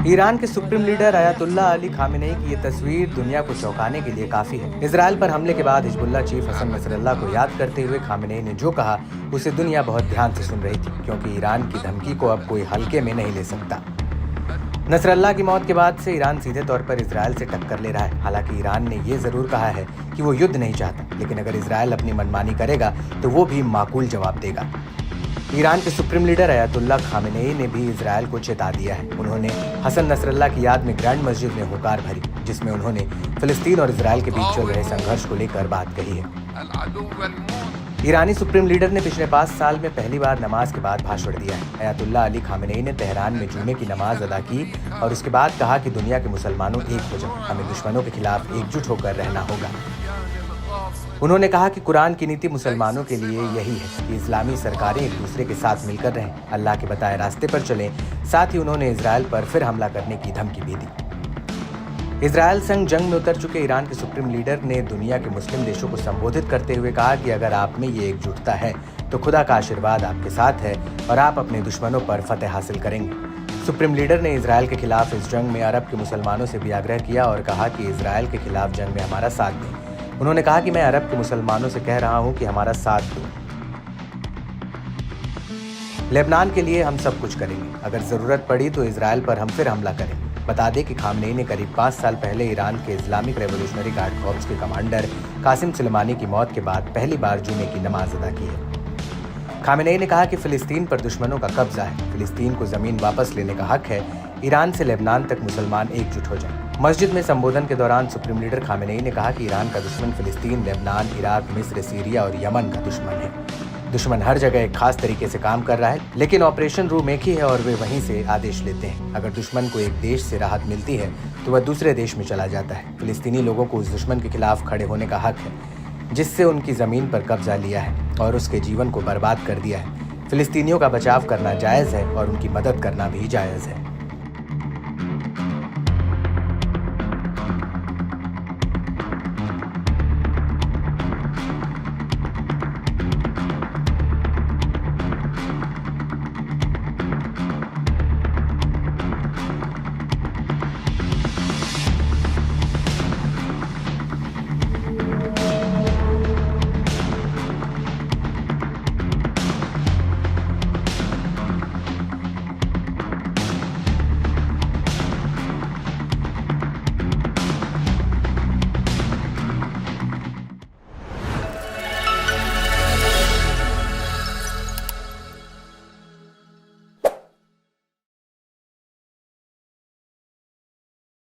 Iran के supreme leader Ayatollah Ali Khamenei की ये तस्वीर दुनिया को चौंकाने के लिए काफी है। इजराइल पर हमले के बाद हिजबुल्लाह चीफ हसन नसरल्लाह को याद करते हुए खामेनेई ने जो कहा उसे दुनिया बहुत ध्यान से सुन रही थी, क्योंकि ईरान की धमकी को अब कोई हल्के में नहीं ले सकता। नसरल्लाह की मौत के बाद से ईरान सीधे तौर पर इजराइल से टक्कर ले रहा है। हालांकि ईरान ने ये जरूर कहा है कि वो युद्ध नहीं चाहता, लेकिन अगर इजराइल अपनी मनमानी करेगा तो वो भी माकूल जवाब देगा। ईरान के सुप्रीम लीडर अयातुल्लाह खामेनेई ने भी इजराइल को चेता दिया है। उन्होंने हसन नसरल्लाह की याद में ग्रैंड मस्जिद में हुंकार भरी, जिसमें उन्होंने फिलिस्तीन और इजराइल के बीच चल रहे संघर्ष को लेकर बात कही है। ईरानी सुप्रीम लीडर ने पिछले 5 साल में पहली बार नमाज के बाद भाषण दिया है। अयातुल्लाह अली खामेनेई ने तेहरान में जुमे की नमाज अदा की और उसके बाद कहा कि दुनिया के मुसलमानों एक हो जाओ, हमें दुश्मनों के खिलाफ एकजुट होकर रहना होगा। उन्होंने कहा कि कुरान की नीति मुसलमानों के लिए यही है कि इस्लामी सरकारें एक दूसरे के साथ मिलकर रहें, अल्लाह के बताए रास्ते पर चलें। साथ ही उन्होंने इजराइल पर फिर हमला करने की धमकी भी दी। इजराइल संग जंग में उतर चुके ईरान के सुप्रीम लीडर ने दुनिया के मुस्लिम देशों को संबोधित करते हुए कहा कि अगर आप में ये एकजुटता है तो खुदा का आशीर्वाद आपके साथ है और आप अपने दुश्मनों पर फतेह हासिल करेंगे। सुप्रीम लीडर ने इजराइल के खिलाफ इस जंग में अरब के मुसलमानों से भी आग्रह किया और कहा कि इजराइल के खिलाफ जंग में हमारा साथ दें। उन्होंने कहा कि मैं अरब के मुसलमानों से कह रहा हूं कि हमारा साथ दो। लेबनान के लिए हम सब कुछ करेंगे, अगर जरूरत पड़ी तो इजराइल पर हम फिर हमला करेंगे। बता दें कि खामेनेई ने करीब 5 साल पहले ईरान के इस्लामिक रेवोल्यूशनरी गार्ड कॉर्प्स के कमांडर कासिम सुलेमानी की मौत के बाद पहली बार जुमे की नमाज अदा की है। खामेनेई ने कहा कि फिलिस्तीन पर दुश्मनों का कब्जा है, फिलिस्तीन को जमीन वापस लेने का हक है, ईरान से लेबनान तक मुसलमान एकजुट हो जाएं। मस्जिद में संबोधन के दौरान सुप्रीम लीडर खामेनेई ने कहा कि ईरान का दुश्मन फिलिस्तीन, लेबनान, इराक, मिस्र, सीरिया और यमन का दुश्मन है। दुश्मन हर जगह एक खास तरीके से काम कर रहा है, लेकिन ऑपरेशन रूम एक ही है और वे वहीं से आदेश लेते हैं। अगर दुश्मन को एक देश से राहत मिलती है तो वह दूसरे देश में चला जाता है। फिलिस्तीनी लोगों को उस दुश्मन के खिलाफ खड़े होने का हक है जिससे उनकी जमीन पर कब्जा लिया है और उसके जीवन को बर्बाद कर दिया है। फिलिस्तीनियों का बचाव करना जायज़ है और उनकी मदद करना भी जायज़ है।